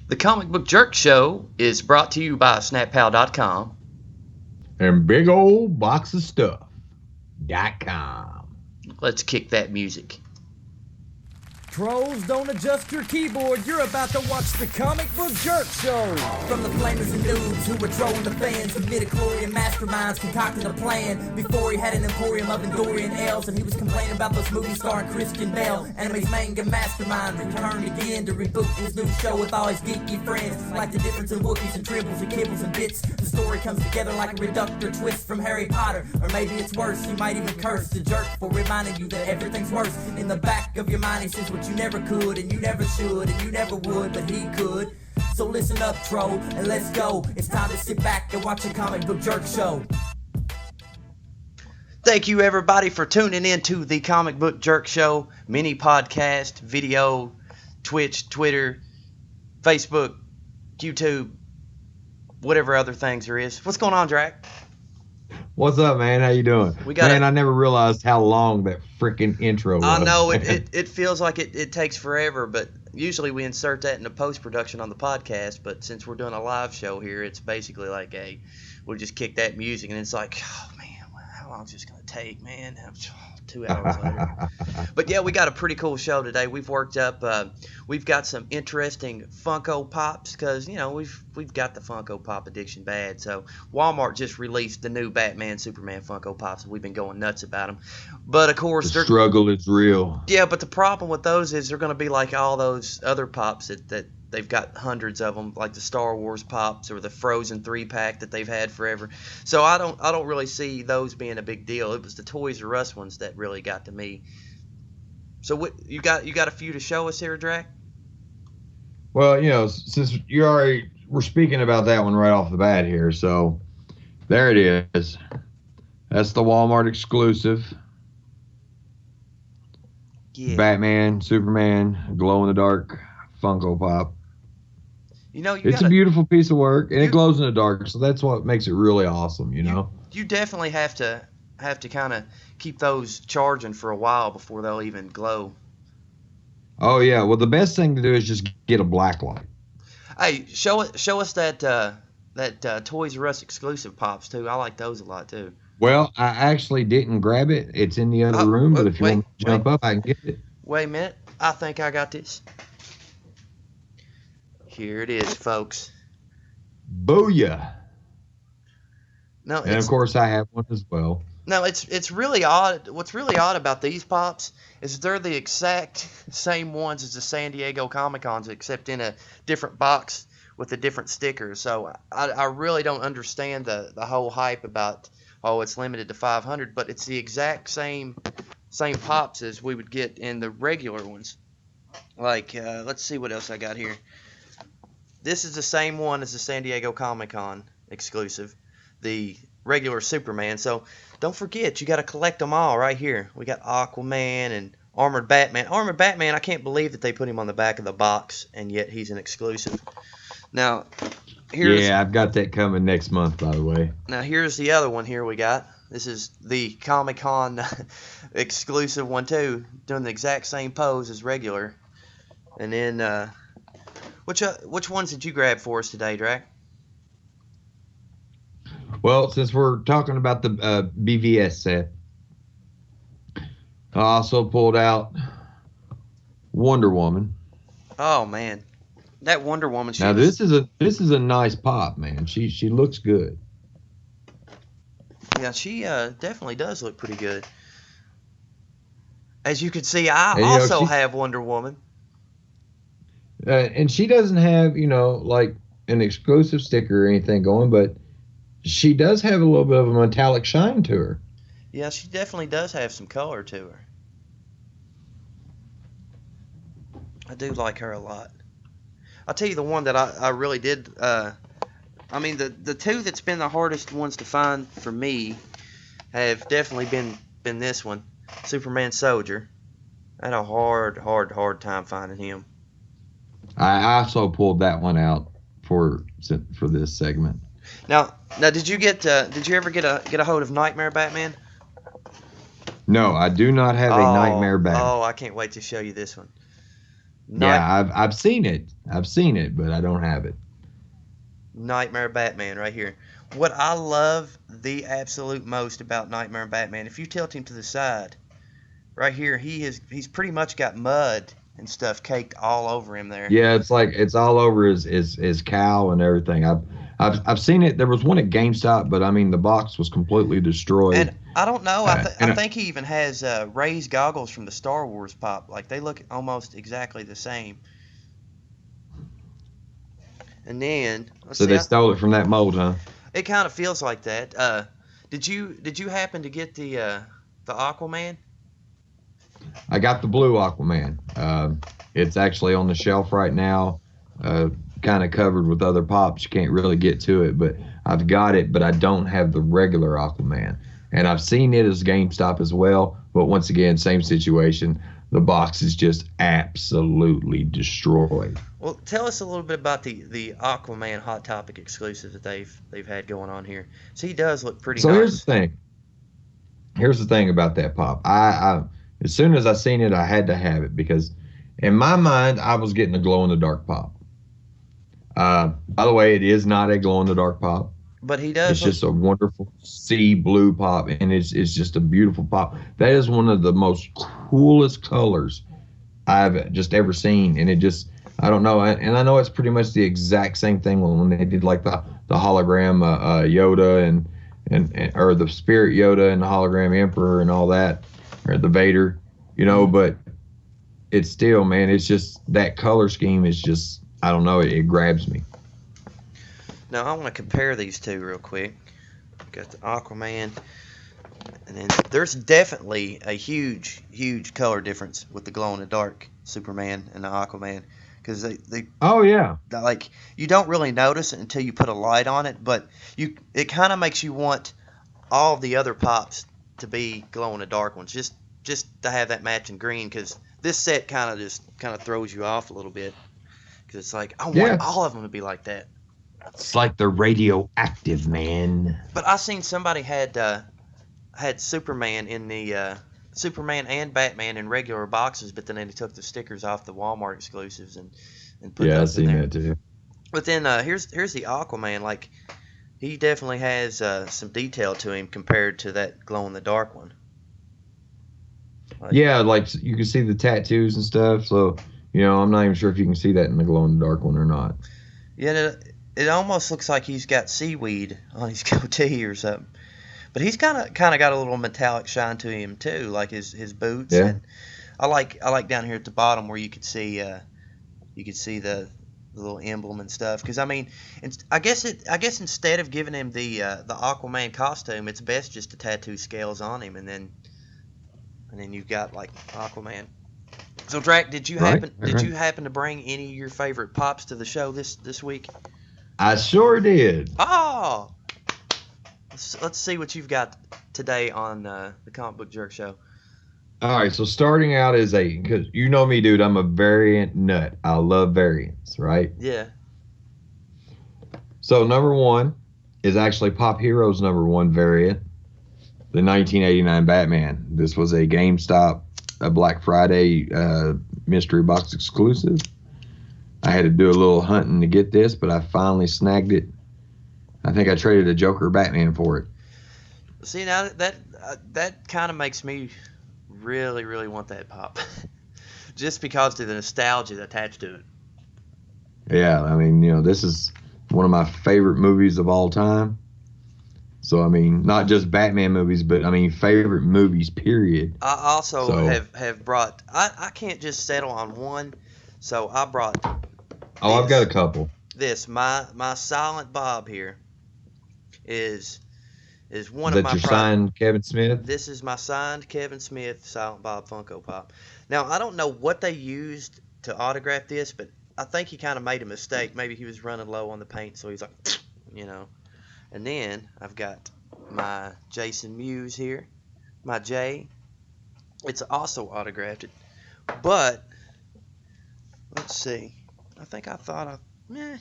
The Comic Book Jerk Show is brought to you by SnapPal.com. And big old box of stuff.com. Let's kick that music. Trolls, don't adjust your keyboard. You're about to watch the Comic Book Jerk Show. From the flamers and noobs who were trolling the fans, to midichlorian masterminds concocted a plan. Before he had an emporium of Endorian ales, and he was complaining about those movies starring Christian Bale. Anime's manga mastermind returned again to reboot his new show with all his geeky friends. Like the difference in Wookiees and tribbles and kibbles and bits, the story comes together like a reductor twist from Harry Potter. Or maybe it's worse, you might even curse the jerk for reminding you that everything's worse. In the back of your mind he says what you never could, and you never should, and you never would, but he could. So listen up, troll, and let's go. It's time to sit back and watch a Comic Book Jerk Show. Thank you, everybody, for tuning in to the Comic Book Jerk Show mini podcast, video, Twitch, Twitter, Facebook, YouTube, whatever other things there is. What's going on, Drac? What's up, man? How you doing? Man, I never realized how long that freaking intro was. I know, it feels like it takes forever, but usually we insert that in the post-production on the podcast, but since we're doing a live show here, it's basically like, we'll just kick that music, and it's like, oh, man, how long is this going to take, man? 2 hours later. But yeah, we got a pretty cool show today. We've worked up, we've got some interesting Funko Pops, because, you know, we've got the Funko Pop addiction bad. So Walmart just released the new Batman, Superman Funko Pops, and we've been going nuts about them. But of course, the struggle is real. Yeah, but the problem with those is they're going to be like all those other Pops that they've got hundreds of them, like the Star Wars Pops or the Frozen 3-pack that they've had forever. So I don't really see those being a big deal. It was the Toys R Us ones that really got to me. So what you got a few to show us here, Drac? Well, you know, since we're speaking about that one right off the bat here, so there it is. That's the Walmart exclusive. Yeah. Batman, Superman, glow-in-the-dark Funko Pop. You know, it's a beautiful piece of work, and it glows in the dark, so that's what makes it really awesome, you know? You definitely have to kind of keep those charging for a while before they'll even glow. Oh, yeah. Well, the best thing to do is just get a black light. Hey, show us that Toys R Us exclusive Pops, too. I like those a lot, too. Well, I actually didn't grab it. It's in the other room, but if you want to jump up, I can get it. Wait a minute. I think I got this. Here it is, folks. Booyah. No, and of course I have one as well. No, it's really odd. What's really odd about these Pops is they're the exact same ones as the San Diego Comic-Cons, except in a different box with a different sticker. So I really don't understand the whole hype about, it's limited to 500, but it's the exact same Pops as we would get in the regular ones. Like, let's see what else I got here. This is the same one as the San Diego Comic-Con exclusive, the regular Superman. So don't forget, you got to collect them all right here. We got Aquaman and Armored Batman. Armored Batman, I can't believe that they put him on the back of the box, and yet he's an exclusive. Now, I've got that coming next month, by the way. Now, here's the other one here we got. This is the Comic-Con exclusive one, too, doing the exact same pose as regular. And then, which ones did you grab for us today, Drac? Well, since we're talking about the BVS set, I also pulled out Wonder Woman. Oh man, that Wonder Woman. This is a nice pop, man. She looks good. Yeah, she definitely does look pretty good. As you can see, I also have Wonder Woman. And she doesn't have, like an exclusive sticker or anything going, but she does have a little bit of a metallic shine to her. Yeah, she definitely does have some color to her. I do like her a lot. I'll tell you the one that I really did. The two that's been the hardest ones to find for me have definitely been this one, Superman Soldier. I had a hard time finding him. I also pulled that one out for this segment. Now, did you ever get a hold of Nightmare Batman? No, I do not have a Nightmare Batman. Oh, I can't wait to show you this one. Night Yeah, I've seen it. I've seen it, but I don't have it. Nightmare Batman right here. What I love the absolute most about Nightmare Batman, if you tilt him to the side, right here, he's pretty much got mud and stuff caked all over him there. Yeah, it's like it's all over his cowl and everything. I've seen it. There was one at GameStop, but I mean the box was completely And destroyed. I don't know. I And think he even has Ray's goggles from the Star Wars pop. Like they look almost exactly the same. And then let's so see. they stole it from that mold, huh? It kind of feels like that. Did you happen to get the Aquaman? I got the blue Aquaman. It's actually on the shelf right now, kind of covered with other pops. You can't really get to it, but I've got it. But I don't have the regular Aquaman, and I've seen it as GameStop as well. But once again, same situation. The box is just absolutely destroyed. Well, tell us a little bit about the Aquaman Hot Topic exclusive that they've had going on here. So he does look pretty So here's nice. the thing. Here's the thing about that pop. I as soon as I seen it, I had to have it because in my mind I was getting a glow in the dark pop. By the way, it is not a glow in the dark pop. But he It's does look. just a wonderful sea blue pop, and it's just a beautiful pop. That is one of the most coolest colors I've just ever seen, and it just I don't know, and I know it's pretty much the exact same thing when they did like the hologram Yoda and or the spirit Yoda and the hologram Emperor and all that, or the Vader, but it's still, man, it's just that color scheme is just I don't know, it grabs me. Now I want to compare these two real quick. Got the Aquaman, and then there's definitely a huge color difference with the glow in the dark Superman and the Aquaman, because they Oh yeah, like you don't really notice it until you put a light on it, but it kind of makes you want all the other pops to be glow in the dark ones, just to have that matching green, because this set kind of throws you off a little bit, because it's like I want yeah. all of them to be like that. It's like the radioactive man. But I seen somebody had Superman in the Superman and Batman in regular boxes, but then they took the stickers off the Walmart exclusives and put Yeah, I've those in seen there. that too. But then here's the Aquaman. Like he definitely has some detail to him compared to that glow in the dark one. Yeah, like you can see the tattoos and stuff. So, I'm not even sure if you can see that in the glow in the dark one or not. Yeah, it almost looks like he's got seaweed on his goatee or something. But he's kind of got a little metallic shine to him too, like his boots. Yeah. And I like down here at the bottom where you could see the little emblem and stuff. Because I mean, I guess instead of giving him the Aquaman costume, it's best just to tattoo scales on him, and then you've got like Aquaman. So Drac, did you happen to bring any of your favorite pops to the show this week? I sure did. Oh, let's see what you've got today on the Comic Book Jerk Show. All right, so starting out is because you know me, dude, I'm a variant nut. I love variants, right? Yeah. So number one is actually Pop Heroes number one variant, the 1989 Batman. This was a GameStop, a Black Friday mystery box exclusive. I had to do a little hunting to get this, but I finally snagged it. I think I traded a Joker Batman for it. See, now that kind of makes me really want that pop, just because of the nostalgia attached to it. Yeah, I mean, this is one of my favorite movies of all time. So, I mean, not just Batman movies, but, I mean, favorite movies, period. I also have brought, I can't just settle on one, so I brought I've got a couple. My Silent Bob here is one of That my your signed Kevin Smith? This is my signed Kevin Smith Silent Bob Funko Pop. Now, I don't know what they used to autograph this, but I think he kind of made a mistake. Maybe he was running low on the paint, so he's like, And then I've got my Jason Mewes here, my J. It's also autographed, but let's see. I think I thought I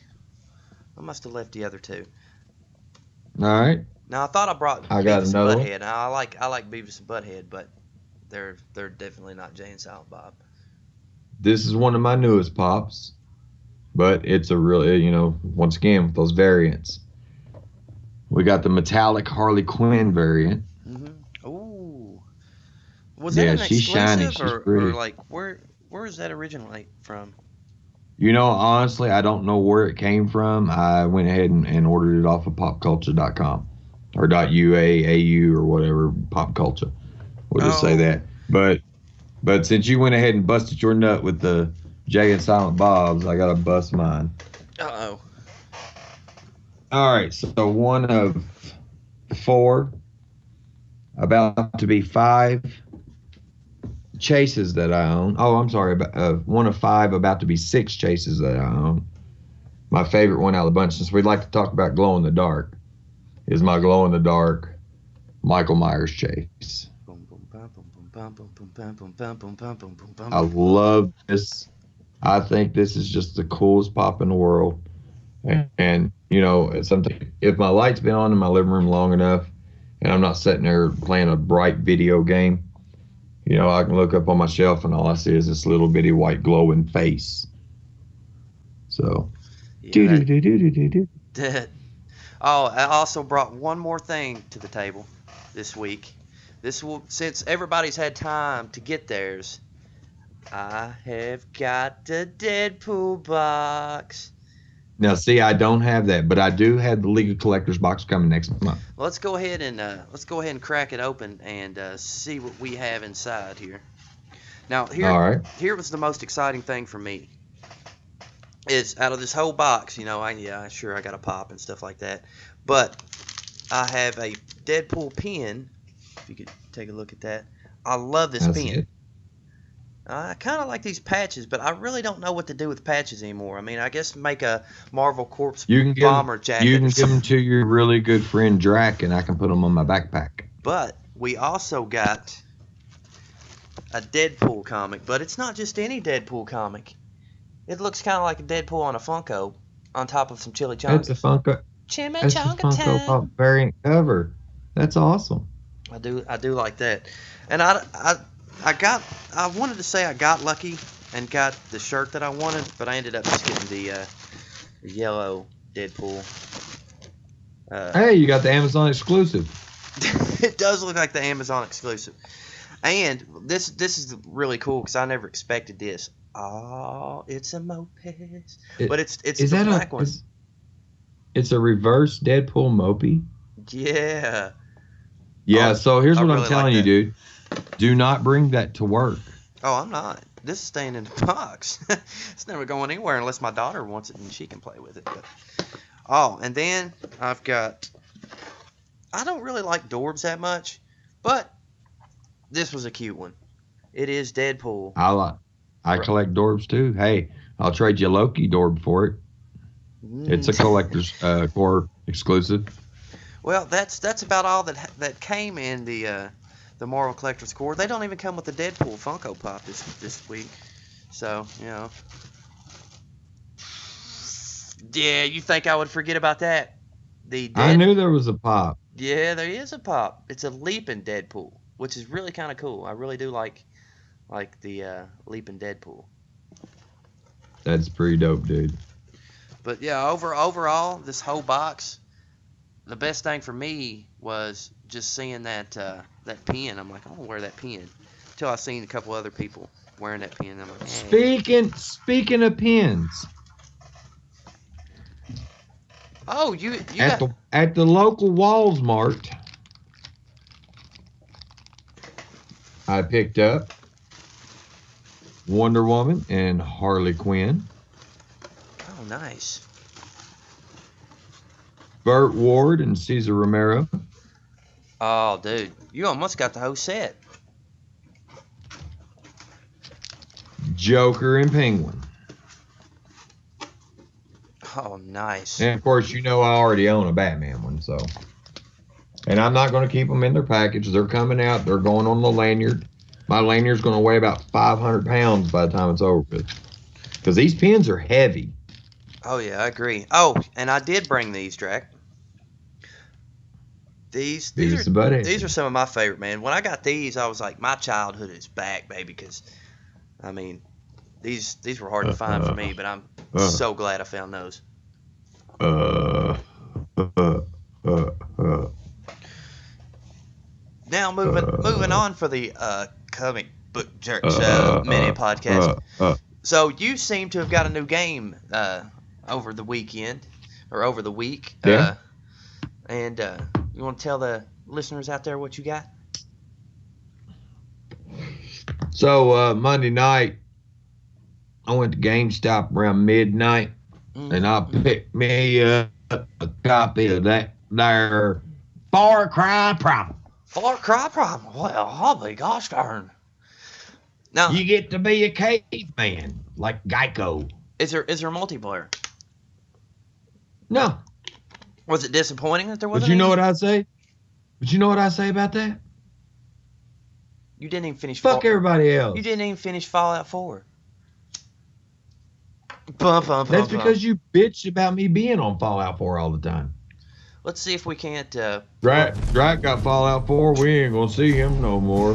must have left the other two. All right. Now I thought I brought I got Beavis another and one. Butthead. Now I like Beavis and Butthead, but they're definitely not Jay and Silent Bob. This is one of my newest pops, but it's a really, once again, with those variants. We got the metallic Harley Quinn variant. Mm-hmm. Ooh. Was that an she's shiny. exclusive, She's pretty. or like where is that originally from? Honestly, I don't know where it came from. I went ahead and ordered it off of popculture.com or .uaau or whatever, pop culture. We'll just say that. But since you went ahead and busted your nut with the Jay and Silent Bob's, I got to bust mine. Uh-oh. All right, so one of 4, about to be 5 chases that I own. Oh, I'm sorry. One of 5, about to be 6 chases that I own. My favorite one out of the bunch, since we'd like to talk about glow in the dark, is my glow in the dark Michael Myers chase. I love this. I think this is just the coolest pop in the world. And something, if my light's been on in my living room long enough and I'm not sitting there playing a bright video game, I can look up on my shelf and all I see is this little bitty white glowing face. So, Oh, I also brought one more thing to the table this week. Since everybody's had time to get theirs, I have got the Deadpool box. Now, see, I don't have that, but I do have the League of Collectors box coming next month. Let's go ahead and crack it open and see what we have inside here. Now, here was the most exciting thing for me. Is out of this whole box, I got a pop and stuff like that, but I have a Deadpool pen. If you could take a look at that, I love this pen. I kind of like these patches, but I really don't know what to do with patches anymore. I mean, I guess make a Marvel Corps bomber jacket. You can give them to your really good friend Drac, and I can put them on my backpack. But we also got a Deadpool comic, but it's not just any Deadpool comic. It looks kind of like a Deadpool on a Funko on top of some chimichanga. It's a Funko. Chimichanga time. Pop variant cover. That's awesome. I do like that, and I wanted to say I got lucky and got the shirt that I wanted, but I ended up just getting the yellow Deadpool. Hey, you got the Amazon exclusive. It does look like the Amazon exclusive, and this is really cool because I never expected this. Oh, it's a moped, but it's the black one. It's a reverse Deadpool mopey. Yeah. Yeah. So here's what I'm telling you, dude. Do not bring that to work. Oh, I'm not. This is staying in the box. It's never going anywhere unless my daughter wants it and she can play with it. And then I've got. I don't really like Dorbs that much, but this was a cute one. It is Deadpool. I collect Dorbs too. Hey, I'll trade you Loki Dorb for it. It's a collector's core exclusive. Well, that's about all that came in the Marvel Collector's Core. They don't even come with the Deadpool Funko Pop this week. So, yeah, you think I would forget about that? I knew there was a pop. Yeah, there is a pop. It's a leaping Deadpool, which is really kind of cool. I really do like the leaping Deadpool. That's pretty dope, dude. But yeah, overall, this whole box, the best thing for me was just seeing that pen. I'm like, I want to wear that pen. Until I seen a couple other people wearing that pen. I'm like, hey. Speaking of pens. Oh, you at the local Walmart, I picked up Wonder Woman and Harley Quinn. Oh, nice. Burt Ward and Cesar Romero. Oh, dude, you almost got the whole set. Joker and Penguin. Oh, nice. And of course, I already own a Batman one, so. And I'm not going to keep them in their package. They're coming out. They're going on the lanyard. My lanyard's going to weigh about 500 pounds by the time it's over with. Because these pins are heavy. Oh, yeah, I agree. Oh, and I did bring these, Drac. These are some of my favorite, man. When I got these, I was like, my childhood is back, baby. Because, I mean, These were hard to find for me, but I'm so glad I found those. Now moving on for the comic book jerk mini podcast. So you seem to have got a new game over the weekend or over the week. Yeah. And you want to tell the listeners out there what you got? So Monday night, I went to GameStop around midnight, and I picked me up a copy of that there Far Cry Primal. Far Cry Primal. Well, holy gosh darn. Now You get to be a caveman like Geico. is there multiplayer? No, Was it disappointing that there wasn't? but you know any? what I say? But you know what I say about that? You didn't even finish. Fuck everybody else. You didn't even finish Fallout 4. Bum, bum, bum, That's bum. because you bitched about me being on Fallout 4 all the time. Let's see if we can't. Drac got Fallout 4. We ain't gonna see him no more.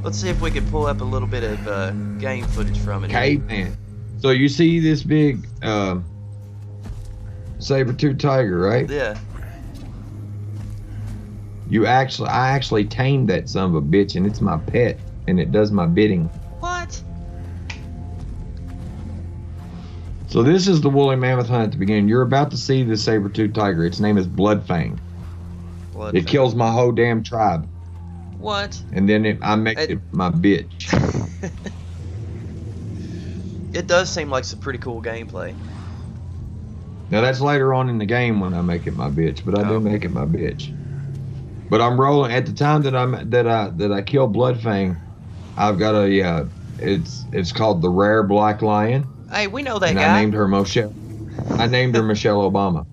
Let's see if we can pull up a little bit of game footage from it. Caveman. So you see this big saber-tooth tiger, right? Yeah. I actually tamed that son of a bitch, and it's my pet, and it does my bidding. What? So this is the woolly mammoth hunt at the beginning. You're about to see the saber-tooth tiger. Its name is Bloodfang. It kills my whole damn tribe, What? and then I make it my bitch. It does seem like some pretty cool gameplay. Now that's later on in the game when I make it my bitch, but I do make it my bitch. But I'm rolling at the time that I kill Bloodfang. I've got a it's called the Rare Black Lion. Hey, we know that And guy. I named her Michelle. I named her Michelle Obama.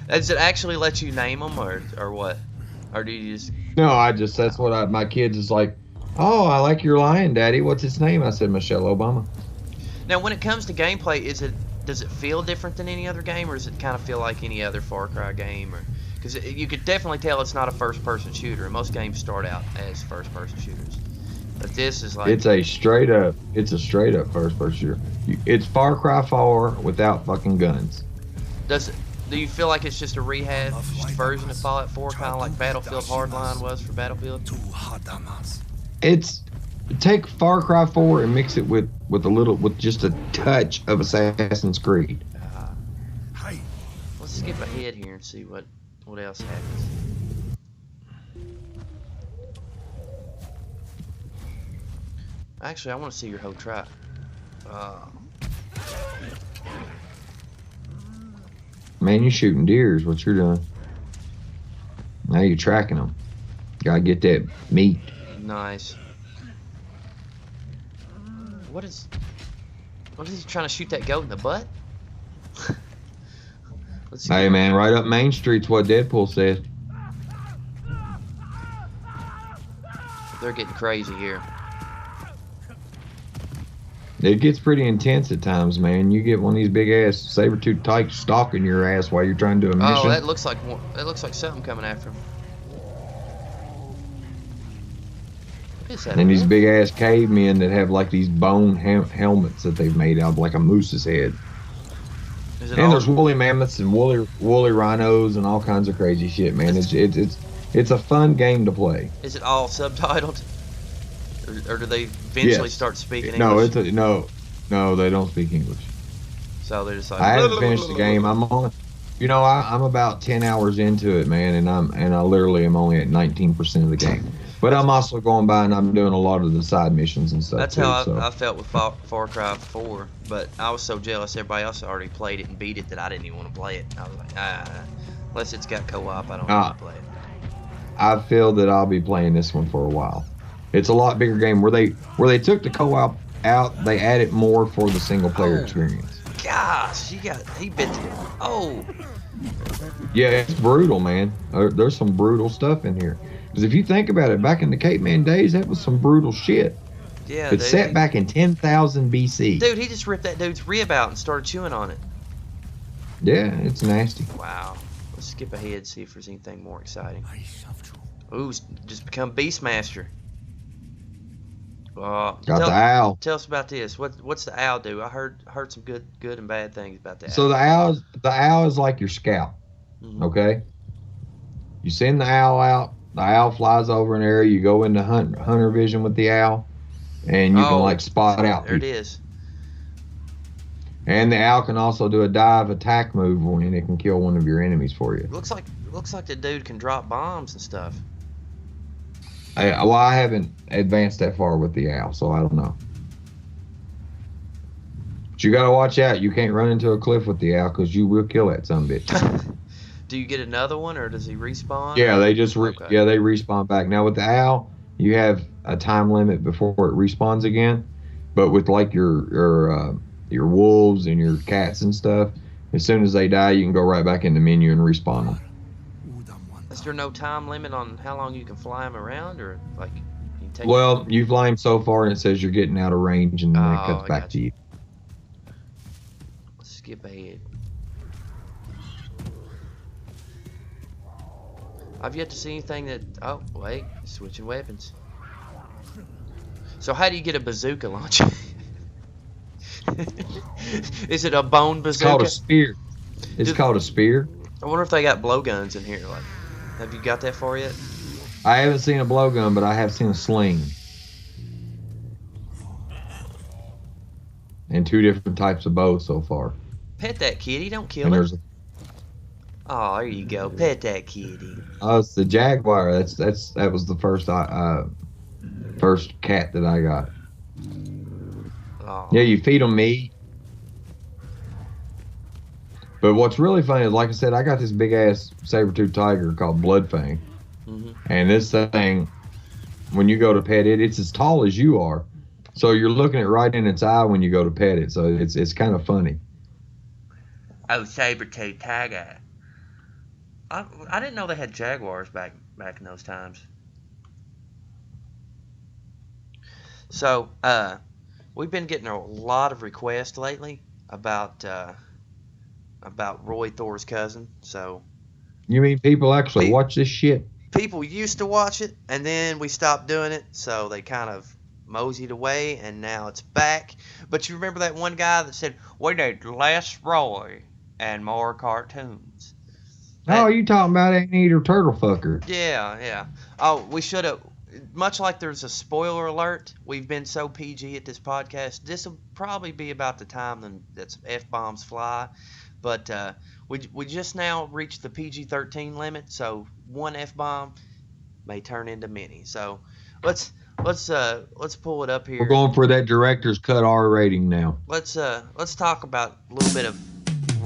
Does it actually let you name them or what? Or do you just? No, that's what my kids is like. Oh, I like your lion, Daddy. What's its name? I said Michelle Obama. Now, when it comes to gameplay, does it feel different than any other game, or does it kind of feel like any other Far Cry game? Because you could definitely tell it's not a first-person shooter. And most games start out as first-person shooters, but this is like It's a straight up first-person shooter. It's Far Cry 4 without fucking guns. Do you feel like it's just a rehashed version of Fallout 4, kind of like Battlefield Hardline was for Battlefield? It's take Far Cry 4 and mix it with just a touch of Assassin's Creed. Let's skip ahead here and see what else happens. Actually, I want to see your whole tribe. Man, you're shooting deer is what you're doing. Now you're tracking them. Gotta get that meat. Nice. What is he trying to shoot that goat in the butt? Let's see. Hey man, right up Main Street's what Deadpool said. They're getting crazy here. It gets pretty intense at times, man. You get one of these big ass saber-tooth tigers stalking your ass while you're trying to do a mission. Oh, that looks like something coming after him. What is that? And these big ass cavemen that have like these bone helmets that they've made out of like a moose's head. And there's woolly mammoths and woolly rhinos and all kinds of crazy shit, man. It's a fun game to play. Is it all subtitled? Or do they eventually start speaking English? No, they don't speak English. So they're just like. I haven't finished the game. I'm about 10 hours into it, man, and I literally am only at 19% of the game. But I'm also going by and I'm doing a lot of the side missions and stuff. That's how I felt with Far Cry 4. But I was so jealous everybody else already played it and beat it that I didn't even want to play it. I was like, unless it's got co-op, I don't want to play it. I feel that I'll be playing this one for a while. It's a lot bigger game where they took the co-op out. They added more for the single player experience. Gosh, he bit it. Oh. Yeah, it's brutal, man. There's some brutal stuff in here. Because if you think about it, back in the caveman days, that was some brutal shit. Yeah, it's set back in 10,000 BC. Dude, he just ripped that dude's rib out and started chewing on it. Yeah, it's nasty. Wow. Let's skip ahead and see if there's anything more exciting. Ooh, just become Beastmaster. Got the owl. Tell us about this. What's the owl do? I heard some good and bad things about that. So the owl is like your scout. Mm-hmm. Okay. You send the owl out. The owl flies over an area. You go into hunter vision with the owl, and you can like spot out. There it is. And the owl can also do a dive attack move, and it can kill one of your enemies for you. Looks like the dude can drop bombs and stuff. I haven't advanced that far with the owl, so I don't know. But you got to watch out. You can't run into a cliff with the owl because you will kill that son of a bitch. Do you get another one, or does he respawn? Yeah, they just they respawn back. Now with the owl, you have a time limit before it respawns again. But with like your wolves and your cats and stuff, as soon as they die, you can go right back in the menu and respawn them. Is there no time limit on how long you can fly them around, or like? You fly him so far, and it says you're getting out of range, and then it cuts back to you. Let's skip ahead. I've yet to see anything that. Oh wait, switching weapons. So how do you get a bazooka launcher? Is it a bone bazooka? It's called a spear. It's called a spear. I wonder if they got blowguns in here. Like, have you got that far yet? I haven't seen a blowgun, but I have seen a sling. And 2 different types of bows so far. Pet that kitty, don't kill it. Oh, there you go. Pet that kitty. Oh, it's the jaguar. That was the first cat that I got. Oh. Yeah, you feed them meat. But what's really funny is, like I said, I got this big ass saber-toothed tiger called Bloodfang. Mm-hmm. And this thing, when you go to pet it, it's as tall as you are. So you're looking it right in its eye when you go to pet it. So it's kind of funny. Oh, saber-toothed tiger. I didn't know they had jaguars back in those times. So, we've been getting a lot of requests lately about Roy Thor's cousin. So, you mean people actually watch this shit? People used to watch it, and then we stopped doing it, so they kind of moseyed away, and now it's back. But you remember that one guy that said, "We need less Roy and more cartoons." Oh, you talking about Anteater Turtle Fucker? Yeah. Oh, we should have. Much like there's a spoiler alert, we've been so PG at this podcast. This will probably be about the time that F-bombs fly. But we just now reached the PG-13 limit, so one F-bomb may turn into many. So let's pull it up here. We're going for that director's cut R rating now. Let's talk about a little bit of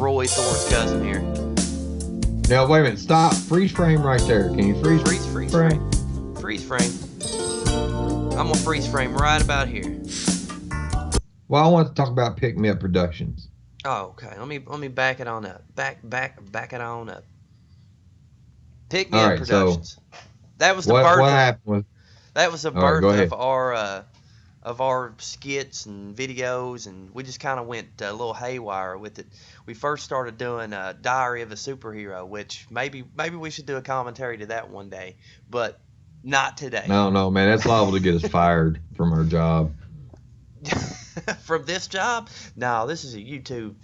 Roy Thor's cousin here. Now wait a minute, stop. Freeze frame right there. Can you freeze frame? Freeze frame. I'm gonna freeze frame right about here. Well, I want to talk about Pick Me Up Productions. Oh, okay. Let me back it on up. Back it on up. Pick Me Up Productions. So that was the birth. What happened with? That was the birth of our skits and videos, and we just kind of went a little haywire with it. We first started doing Diary of a Superhero, which maybe we should do a commentary to that one day, but not today. No, man, that's liable to get us fired from our job. From this job? No, this is a YouTube.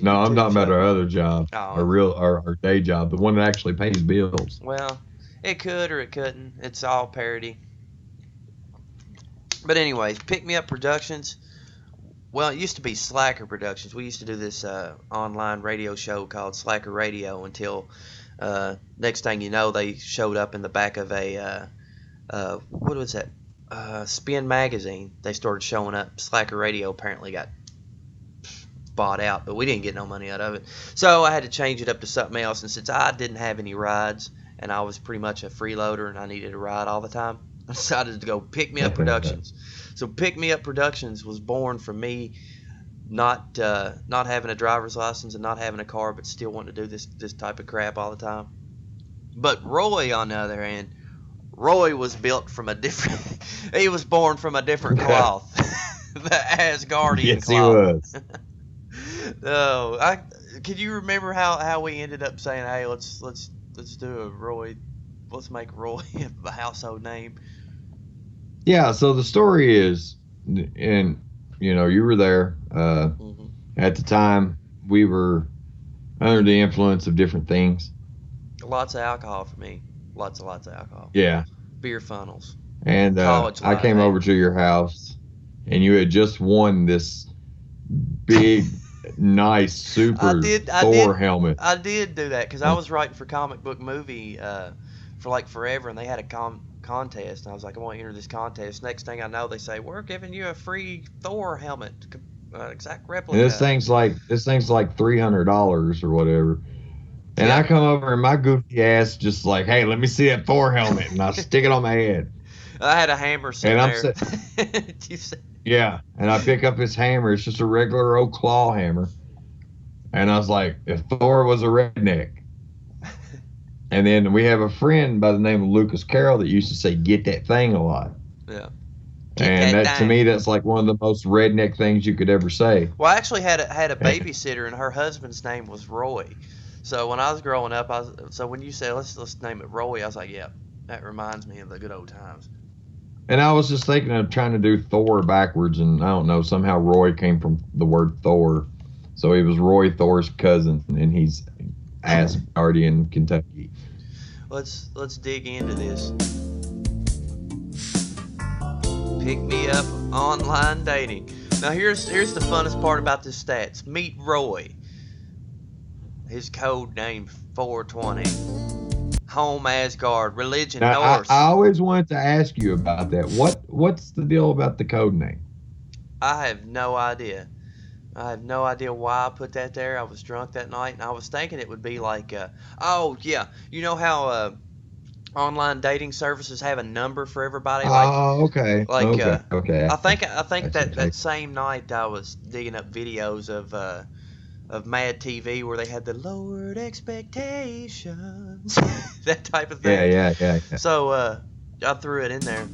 No, I'm talking about our other job, Oh. our day job, the one that actually pays bills. Well, it could or it couldn't. It's all parody. But anyways, Pick Me Up Productions. Well, it used to be Slacker Productions. We used to do this online radio show called Slacker Radio until next thing you know, they showed up in the back of a what was that? Spin magazine. They started showing up. Slacker Radio apparently got bought out, but we didn't get no money out of it. So I had to change it up to something else. And since I didn't have any rides, and I was pretty much a freeloader, and I needed a ride all the time, I decided to go Pick Me Up Productions. So Pick Me Up Productions was born from me not having a driver's license and not having a car, but still wanting to do this type of crap all the time. But Roy, on the other hand, Roy was built from a different. He was born from a different cloth, the Asgardian cloth. Yes, he was. No, can you remember how we ended up saying, "Hey, let's do a Roy, let's make Roy a household name." Yeah, so the story is, and you were there Hmm. at the time. We were under the influence of different things. Lots of alcohol for me. Lots of alcohol. Yeah, Beer funnels. and College I life, came eh? over to your house, and you had just won this big, nice, I super did. I Thor did. helmet. I did do that because I was writing for Comic Book Movie for like forever, and they had a contest. And I was like, I want to enter this contest. Next thing I know, they say we're giving you a free Thor helmet, exact And replica. this thing's like $300 or whatever. And I Yeah, come over and my goofy ass just like, hey, let me see that Thor helmet, and I stick it on my head. I had a hammer sitting And there. You said- yeah, and I pick up his hammer. It's just a regular old claw hammer. And I was like, if Thor was a redneck. And then we have a friend by the name of Lucas Carroll that used to say, get that thing a lot. yeah. Get And that that to thing. me, that's like one of the most redneck things you could ever say. Well, I actually had a babysitter, and her husband's name was Roy. So when I was growing up, so when you said let's name it Roy, I was like, yeah, that reminds me of the good old times. And I was just thinking of trying to do Thor backwards, and I don't know, somehow Roy came from the word Thor. So he was Roy Thor's cousin, and he's Asgardian, Kentucky. Let's dig into this. Pick me up online dating. Now here's the funnest part about this stats. Meet Roy. His code name 420. Home Asgard. Religion Now, Norse. I always wanted to ask you about that. What's the deal about the code name? I have no idea. I have no idea why I put that there. I was drunk that night, and I was thinking it would be like, oh yeah, you know how online dating services have a number for everybody, Oh, okay. like Okay. Okay. I think That's that same night I was digging up videos of Mad TV where they had the lowered expectations, that type of thing. Yeah. So I threw it in there.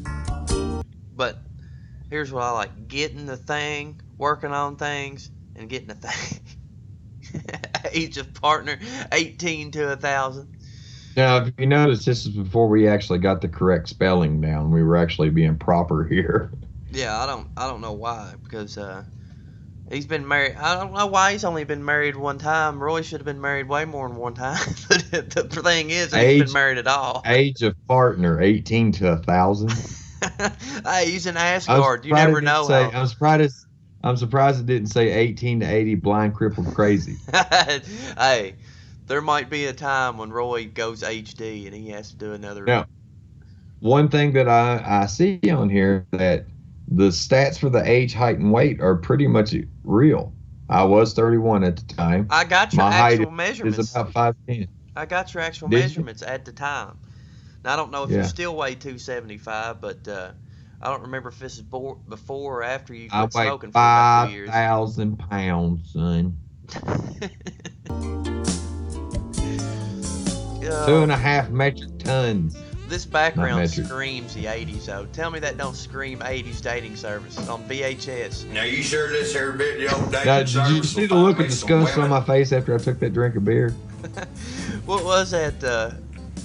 But here's what I like: getting the thing, working on things, and getting the thing. Age of partner 18 to 1,000. Now, if you notice, this is before we actually got the correct spelling down. We were actually being proper here. Yeah, I don't know why, because he's been married. I don't know why he's only been married one time. Roy should have been married way more than one time. But the thing is, he's been married at all. Age of partner 18 to 1,000. Hey, he's an Asgard. You never know. I'm surprised it didn't say 18 to 80, blind, crippled, crazy. Hey, there might be a time when Roy goes HD and he has to do another. Now, one thing that I see on here that the stats for the age, height, and weight are pretty much real. I was 31 at the time. I got your My height actual measurements. is about 5'10". I got your actual Did you? measurements at the time. Now, I don't know if you still weigh 275, but I don't remember if this is before or after you I quit weigh smoking for about 2 years. 5,000 pounds, son. 2.5 metric tons. This background metric. screams the 80s, though. Tell me that don't scream 80s dating services on VHS. Now you sure this here video dating Now, did you service see will the find look me of some disgust on women? my face after I took that drink of beer? What was that?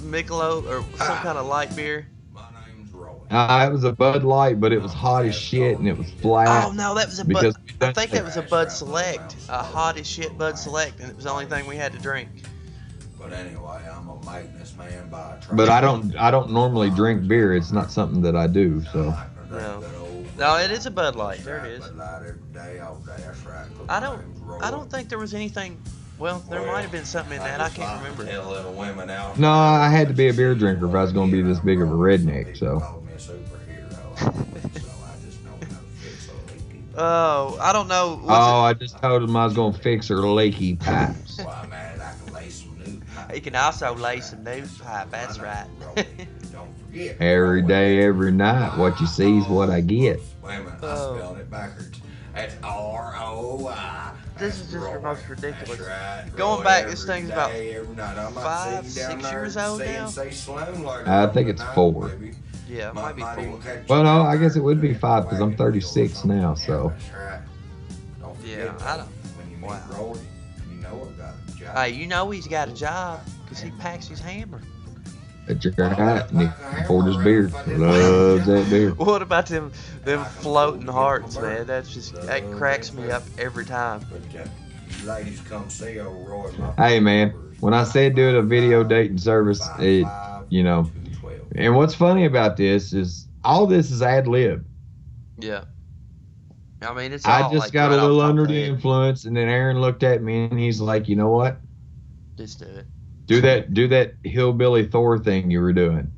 Michelob or some kind of light beer? My name's Roy. It was a Bud Light, but it was hot as shit and it was flat. Oh no, that was a because Bud. I think that was a Bud Select, a hot as shit Bud Select, and it was the only thing we had to drink. But anyway, I'm a maintenance man by trade. But I don't normally drink beer. It's not something that I do. So No, it is a Bud Light. There it is. Bud Light every day, all day. That's right. I don't think there was anything. Well, there might have been something in that. I can't remember. Tell little women out. no, I had to be a beer drinker if I was going to be this big of a redneck. So Call me a superhero. So I just know how to fix a leaky. Oh, I don't know. I just told him I was going to fix her leaky pipes. Why, man, I can lay some new pipe. He can also lay some new pipe. That's right. Don't forget. Every day, every night, what you see is what I get. Wait a minute, Oh. I spelled it backwards. That's R-O-I. This is just the most ridiculous. That's right. Going Roy back, every this thing's day, about every night. I might 5, see you down 6 there years at old now? CNC Saloon later I think it's tonight, 4. maybe. Yeah, it might be even 4. catch Well, you no, down I guess it would be there 5 because I'm wagon 36 wheel. now. Yeah, So that's right. Don't forget, Yeah, I don't. when you meet Wow. Roy, you know I got a job. Hey, you know he's got a job because he packs his hammer. That's right. And he poured his beer. Loves that beer. What about them floating hearts, man? That cracks me up every time. But ladies come see old Roy. Hey, man. When I said do it a video dating service, it, you know. And what's funny about this is all this is ad lib. Yeah. I mean, it's I all just like got right a little off the top under of the head. influence, and then Aaron looked at me and he's like, you know what? Just do it. Do that hillbilly Thor thing you were doing.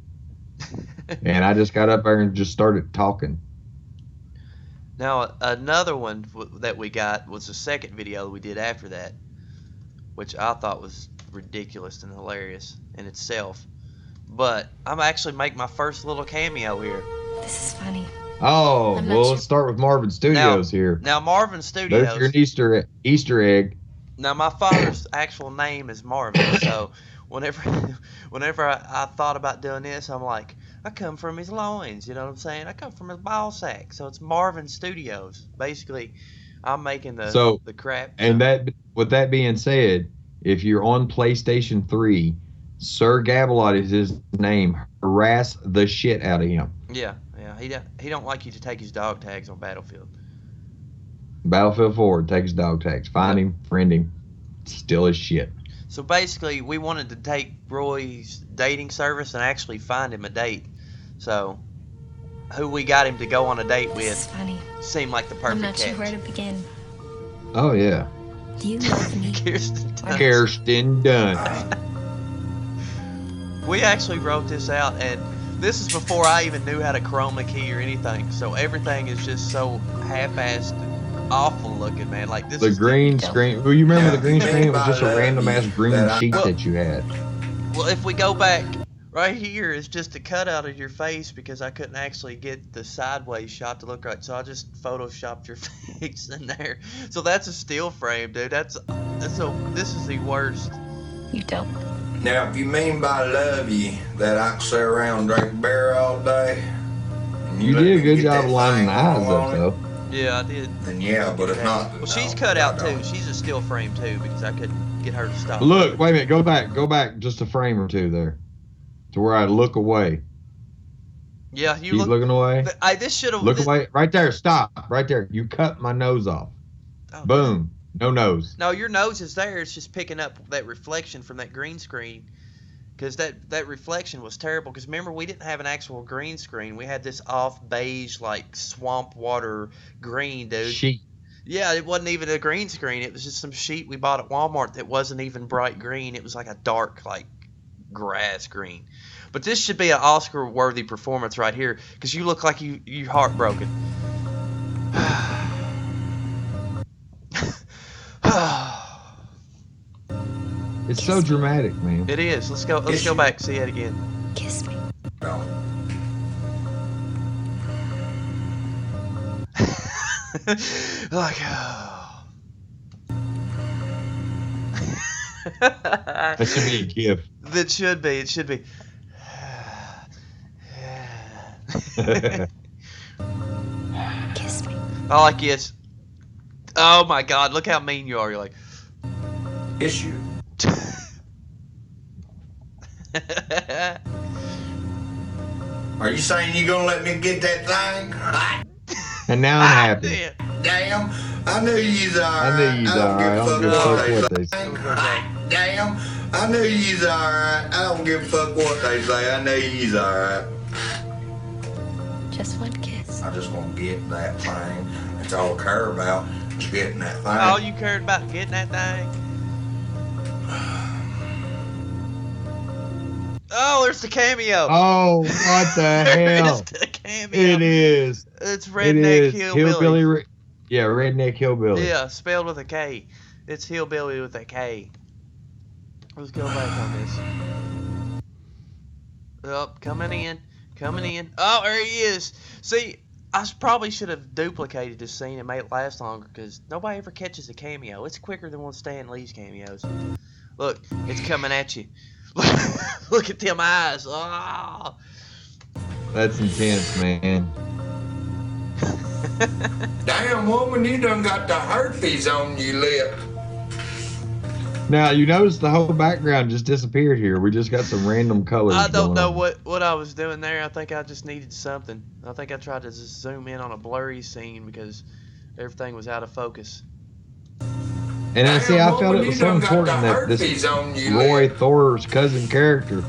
And I just got up there and just started talking. Now, another one that we got was the second video we did after that, which I thought was ridiculous and hilarious in itself. But I'm actually making my first little cameo here. This is funny. Oh, I'm not well, sure. let's start with Marvin Studios here. Now, Marvin Studios. There's your Easter egg. Now, my father's actual name is Marvin, so whenever I thought about doing this, I'm like, I come from his loins, you know what I'm saying? I come from his ball sack, so it's Marvin Studios. Basically, I'm making the crap. And with that being said, if you're on PlayStation 3, Sir Gabelot is his name. Harass the shit out of him. Yeah, he don't like you to take his dog tags on Battlefield. Battlefield 4, take his dog tags. Find him, friend him, steal his shit. So basically, we wanted to take Roy's dating service and actually find him a date. So, who we got him to go on a date This is with funny. seemed like the I'm perfect not sure catch. where to begin. Oh, yeah. Do you love me? Kirsten Dunst. Kirsten Dunst. We actually wrote this out, and this is before I even knew how to chroma key or anything. So everything is just so half-assed, awful looking, man. Like this. The is green screen. Well, you remember the green screen? It was just a Anybody random ass green that sheet Well- that you had. Well, if we go back, right here is just a cutout of your face because I couldn't actually get the sideways shot to look right. So I just photoshopped your face in there. So that's a still frame, dude. This is the worst. You don't. Now, if you mean by love you that I can sit around and drink beer all day, and You let did a me good get job that of lining thing the eyes on up, it, though. Yeah, I did. then yeah, but if not, Well, she's no, cut out I too. don't. She's a still frame too because I couldn't get her to stop. Look, wait a minute. Go back just a frame or two there, to where I look away. Yeah, you Keep look. looking away. This should have. Look away. Right there. Stop. Right there. You cut my nose off. Oh, Boom. No nose. No, your nose is there. It's just picking up that reflection from that green screen. Because that reflection was terrible. Because remember, we didn't have an actual green screen. We had this off beige, like swamp water green, dude. Sheet. Yeah, it wasn't even a green screen. It was just some sheet we bought at Walmart that wasn't even bright green. It was like a dark, like grass green. But this should be an Oscar-worthy performance right here. Because you look like you heartbroken. It's so dramatic, man. It is. Let's go back. See it again. Kiss me. No. Like, oh. That should be a gift. That should be. It should be. Kiss me. I like yes. Oh my God! Look how mean you are. You're like. Issue. Are you saying you gonna let me get that thing? Hot And now I'm happy. damn! I knew you's alright. I knew you's alright. I don't give a fuck what they say. Hot damn! I knew you's alright. I don't give a fuck what they say. I knew you's alright. Just one kiss. I just want to get that thing. That's all I care about. Is getting that thing. All you cared about getting that thing. Oh, there's the cameo. Oh, what the There hell? is the cameo. It is. It's It redneck is. hillbilly. Yeah, redneck hillbilly. Yeah, spelled with a K. It's hillbilly with a K. Let's go back on this. Oh, coming in. Oh, there he is. See, I probably should have duplicated this scene and made it last longer because nobody ever catches a cameo. It's quicker than one of Stan Lee's cameos. Look, it's coming at you. Look at them eyes. Oh. That's intense, man. Damn woman, you done got the herpes on your lip. Now you notice the whole background just disappeared here. We just got some random colors. I don't going know on. what I was doing there. I think I just needed something. I think I tried to just zoom in on a blurry scene because everything was out of focus. And I see, I felt woman, it was you so done got important the that this herpes on you, Roy Liv. Thor's cousin character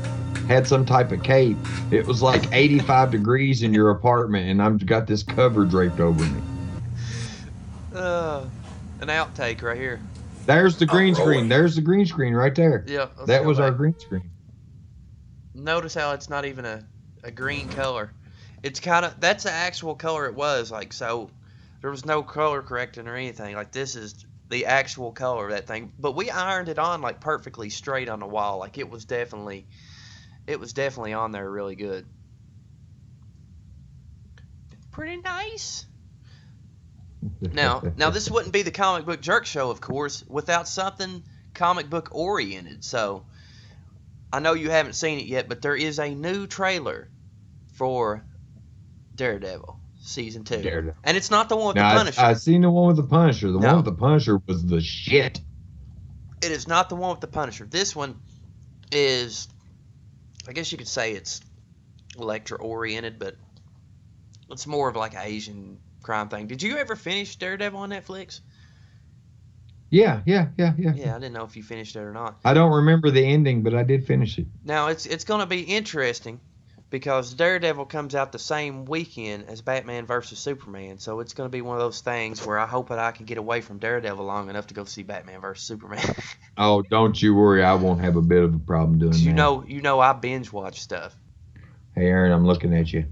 had some type of cape. It was like 85 degrees in your apartment, and I've got this cover draped over me. An outtake right here. There's the green Roy. screen. There's the green screen right there. Yeah, let's That go was our back. green screen. Notice how it's not even a green color. It's kind of, that's the actual color it was. Like, so there was no color correcting or anything. Like, this is the actual color of that thing. But we ironed it on like perfectly straight on the wall. Like, it was definitely on there really good. Pretty nice. Now this wouldn't be the comic book jerk show, of course, without something comic book oriented. So I know you haven't seen it yet, but there is a new trailer for Daredevil season 2. Daredevil. And it's not the one with Now, the Punisher. I seen the one with the Punisher. The No. one with the Punisher was the shit. It is not the one with the Punisher. This one is, I guess you could say it's Elektra oriented, but it's more of like an Asian crime thing. Did you ever finish Daredevil on Netflix? Yeah. Yeah, I didn't know if you finished it or not. I don't remember the ending, but I did finish it. Now it's going to be interesting because Daredevil comes out the same weekend as Batman vs Superman, so it's going to be one of those things where I hope that I can get away from Daredevil long enough to go see Batman vs Superman. Oh, don't you worry. I won't have a bit of a problem doing that. you know I binge watch stuff. Hey, Aaron, I'm looking at you.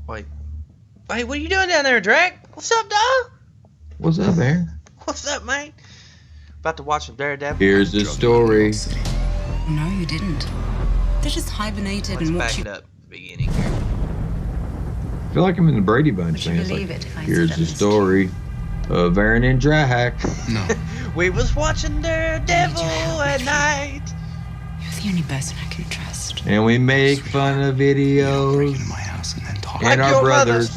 Wait, what are you doing down there, Drac? What's up, dog? What's up, Aaron? What's up, man? About to watch some Daredevil. Here's the story. No, you didn't. They just hibernated Let's and back watched it you. up at the beginning here. I feel like I'm in the Brady Bunch. Would you Man. It's believe like, it if I here's said the that story of Aaron and Drac. No. We was watching Daredevil help at me. night. You're the only person I can trust. And we make fun of Break videos into my house and then talk. Like and our your brothers.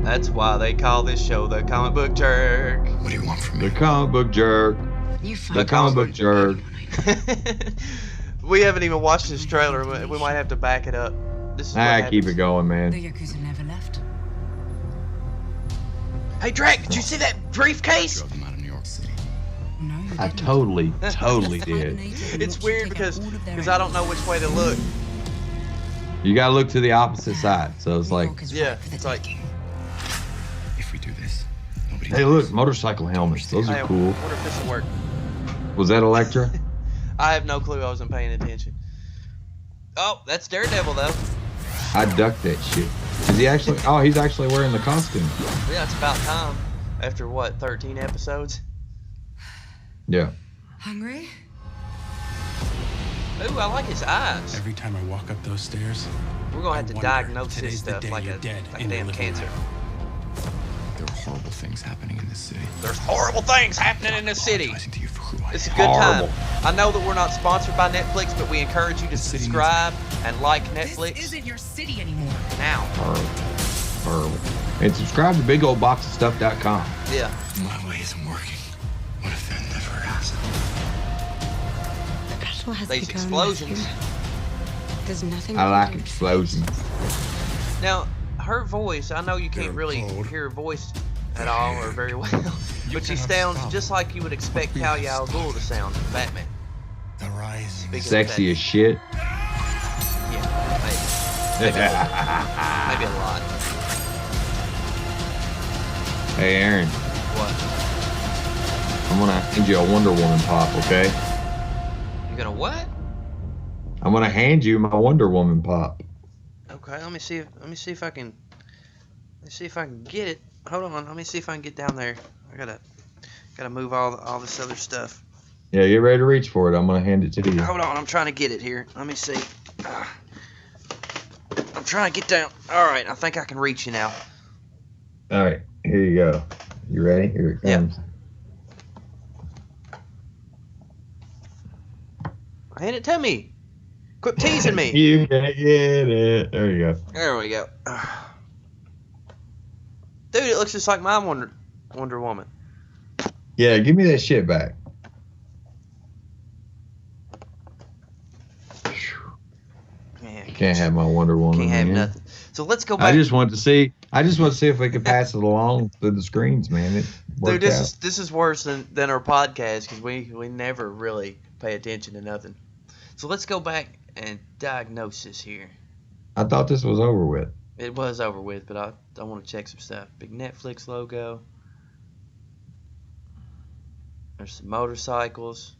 That's why they call this show the Comic Book Jerk. What do you want from me? The comic book jerk. You The find comic book jerk. We haven't even watched this trailer. We might have to back it up. This is what Keep happens. it going, the man. Yakuza never left. Hey, Drac, did you see that briefcase? Drove them out of New York City. No, you I didn't. totally did. Hibernated and It's watched you weird take because out all of their I don't know enemies. which way to look. You gotta look to the opposite side. So it's New like, York is Yeah, ripe for the it's like, taking. If we do this, nobody hey, knows. look, motorcycle helmets. Those I are cool. wonder if this will work. Was that Elektra? I have no clue. I wasn't paying attention. Oh, that's Daredevil though. I ducked that shit. Is he actually? Oh, he's actually wearing the costume. Yeah, it's about time. After what, 13 episodes? Yeah. Hungry? Ooh, I like his eyes. Every time I walk up those stairs, We're gonna have to I wonder, diagnose this today's the stuff day like you're a dead like a in the damn living cancer. room. There are horrible things happening in this city. There's horrible things happening in this city. Apologizing to you for who I It's a am. good Horrible. time. I know that we're not sponsored by Netflix, but we encourage you to The city needs subscribe and like This Netflix isn't your city anymore. now. Horrible. And subscribe to bigoldboxofstuff.com. Yeah. My way isn't working. What if that never has? The battle has These begun. explosions. Matthew. There's nothing I we like can do. explosions. Now, her voice, I know you can't They're really cold. hear her voice at all or very well, but she cannot sounds stop. just like you would expect We Talia al stop Ghul to sound from Batman. The rising. Speaking of Sexy that- as shit. Yeah, maybe a lot. Hey, Aaron, What? I'm gonna hand you a Wonder Woman pop, okay? You gonna what? I'm gonna hand you my Wonder Woman pop. Okay, let me see if I can. Let's see if I can get it. Hold on, let me see if I can get down there. I gotta move all this other stuff. Yeah, get ready to reach for it. I'm gonna hand it to you. Hold on, I'm trying to get it here. Let me see. I'm trying to get down. All right, I think I can reach you now. All right, here you go. You ready? Here it Yeah. comes. Hand it to me. Quit teasing me. You can get it. There you go. There we go. Dude, it looks just like my Wonder Woman. Yeah, give me that shit back. Man, Can't have my Wonder Woman. can't have man. nothing. So let's go back. I just want to see if we could pass it along through the screens, man. It worked Dude, out. this is worse than our podcast because we never really pay attention to nothing. So let's go back and diagnose this here. I thought this was over with. It was over with, but I want to check some stuff. Big Netflix logo. There's some motorcycles.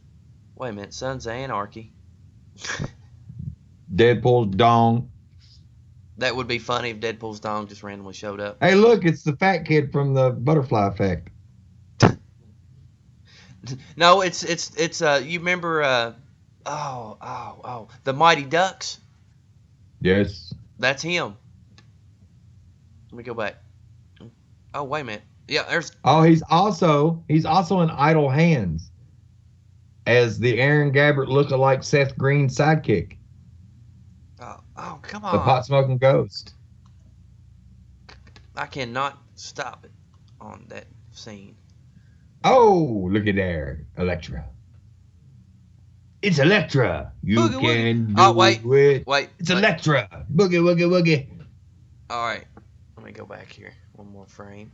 Wait a minute, Sons of Anarchy. Deadpool's dong. That would be funny if Deadpool's dong just randomly showed up. Hey, look, it's the fat kid from the Butterfly Effect. No, it's you remember the Mighty Ducks? Yes. That's him. Let me go back. Oh, wait a minute. Yeah, there's Oh, he's also in Idle Hands as the Aaron Gabbert lookalike Seth Green sidekick, oh, come the on. pot smoking ghost. I cannot stop it on that scene. Oh, look at there, Elektra. It's Elektra. You Boogie can woogie. do Oh, wait. it. Wait. It's Elektra. Boogie woogie woogie. All right. Let me go back here. One more frame.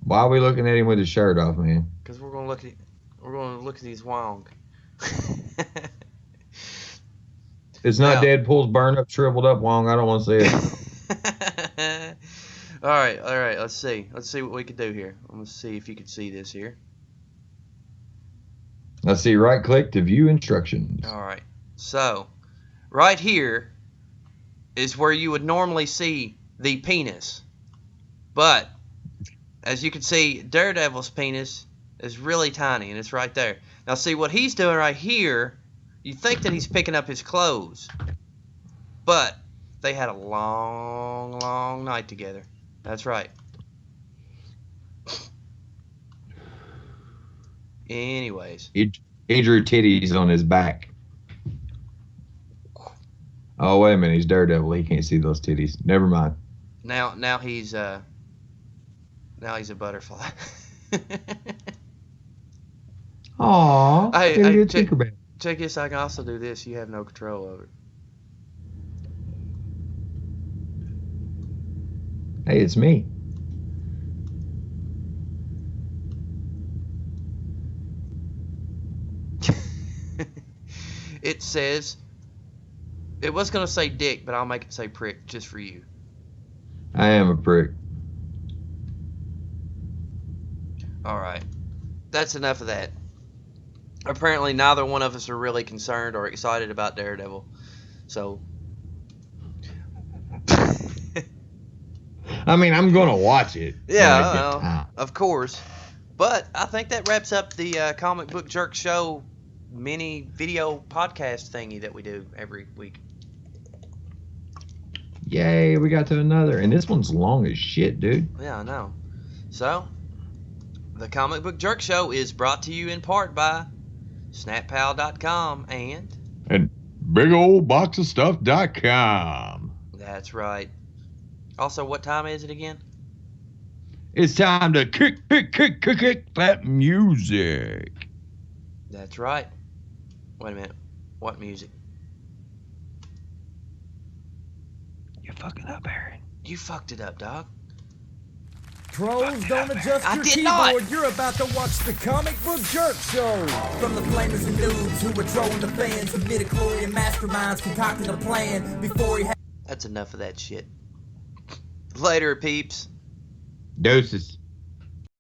Why are we looking at him with his shirt off, man? Because we're gonna look at these Wong. It's not Now- Deadpool's burned up, shriveled up Wong. I don't want to see it. All right. Let's see what we can do here. I'm gonna see if you can see this here. Let's see. Right click to view instructions. All right. So, right here is where you would normally see the penis, but as you can see, Daredevil's penis is really tiny, and it's right there. Now, see what he's doing right here. You think that he's picking up his clothes, but they had a long, long night together. That's right. Anyways. He drew titties on his back. Oh, wait a minute. He's Daredevil. He can't see those titties. Never mind. Now he's a butterfly. Aw. Hey, maybe a check- Tinkerbell. Check this, I can also do this. You have no control over it. Hey, it's me. It says, it was going to say dick, but I'll make it say prick just for you. I am a prick. Alright. That's enough of that. Apparently neither one of us are really concerned or excited about Daredevil. So. I mean, I'm going to watch it. Yeah, when I get well, time. of course. But I think that wraps up the Comic Book Jerk Show mini video podcast thingy that we do every week. Yay, we got to another. And this one's long as shit, dude. Yeah, I know. So, the Comic Book Jerk Show is brought to you in part by SnapPal.com and BigOldBoxOfStuff.com. that's right. Also, what time is it again? It's time to kick that music. That's right. Wait a minute. What music? You're fucking up, Aaron. You fucked it up, dog. Trolls, don't adjust I your did keyboard. not. You're about to watch the Comic Book Jerk Show. From the flamers and dudes who were trolling the fans, to midichlorian masterminds concocting a plan before he had. That's enough of that shit. Later, peeps. Doses.